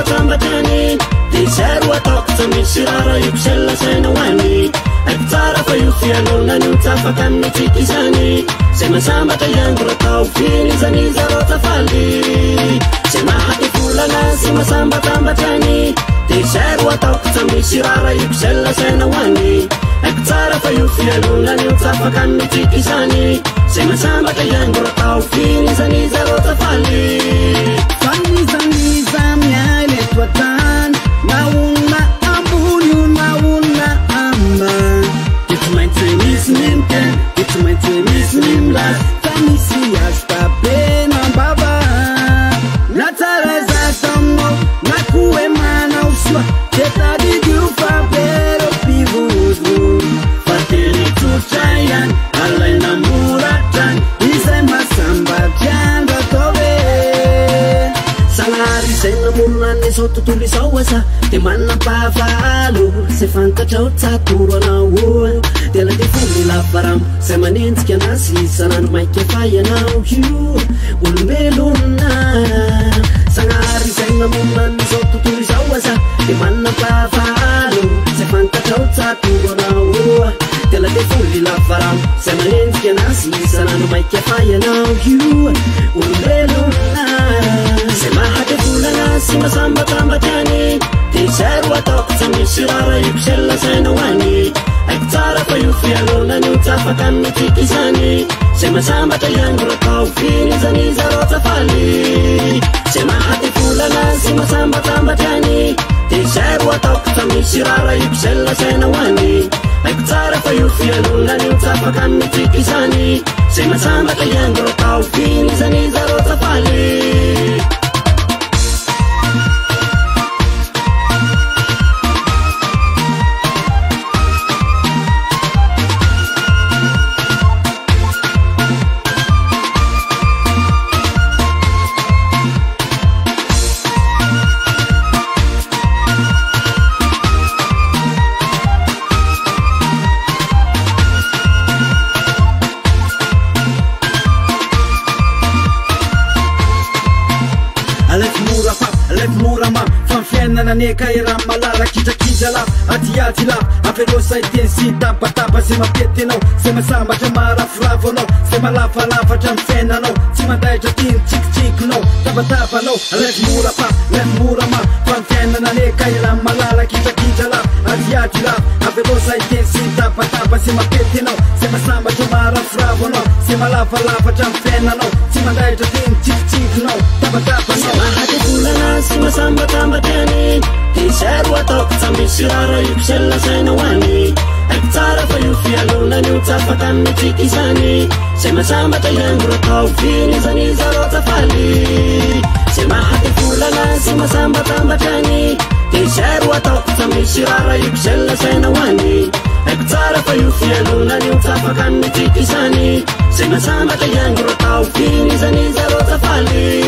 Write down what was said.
sambatambatany de zaro ataoko tsy misy rara io sella saina hoany aiko tsara fa io fianonany io tsy afaka amin'ny tsika izany zay masambatra iango ratao finy zany zaro tafaly zay mahaky volana sy masambatambatrany de zaro ataoko tsy misy rara io sella saina hoany aiko tsara fa io fianonany io tsy afaka amin'ny tsika izany zay masambatra iango ratao finy zany zaro tafaly fanizaniza miaile tuatan nauna ambuni nauna amba it's my Chinese name it's my Chinese name la tanisi hasta pena baba natareza tomo nakuwe mana uswa tetadi dufa pero pivudu fateli tuchayan alay namuratan isay masamba janga tobe sanari zay namonany zao tontolo izao asa de manam-pahavalo zay fantatrao tsatoro anao de la de fony lavaramo zay manenjika anazy sanandro maika fa ianao io olombelona sanari zay namonany zao tontolo izao asa de manam-pahavalo zay fantatrao tsatoro anao de la de fony lavaramo zay manenjika anazy sanandro maika fa ianao io olombelona zay mahaky volana sy masambatambatrany de zaro ataoko tsy misy rara io sella saina hoany aiko tsara fa io fianonany io tsy afaka amin'ny tsika izany zay masambatra iango ratao finy zany zaro tafaly zay mahaky volana sy masambatambatrany de zaro ataoko tsy misy rara io sella saina hoany aiko tsara fa io fianonany io tsy afaka amin'ny tsika izany zay masambatra iango ratao finy zany zaro tafaly neka era malara kitrakitra la atiaty la aferosa iteny sy tapatapa zay mapety anao zay masambatra marafirafo anao zay malavalafatra amin'ny fiainanao tsy mandaitra tiny tsikitsikinao tapatapanao alaiky mora ma fa ny fiainana neka era malara kitrakitra la atiaty la aferosa iteny sy tapatapa zay mapety anao zay masambatra marafirafo anao zay malavalafatra amin'ny fiainanao tsy mandaitra tiny tsikitsikinao tapatapanao mahaky volana sy masambatambatrany de zaro ataoko tsy misy rara io sella saina hoany aiko tsara fa io fianonany io tsy afaka amin'ny tsika izany zay masambatra iango ratao finy zany zaro tafaly zay mahaky volana sy masambatambatrany de zaro ataoko tsy misy rara io sella saina hoany aiko tsara fa io fianonany io tsy afaka amin'ny tsika izany zay masambatra iango ratao finy zany zaro tafaly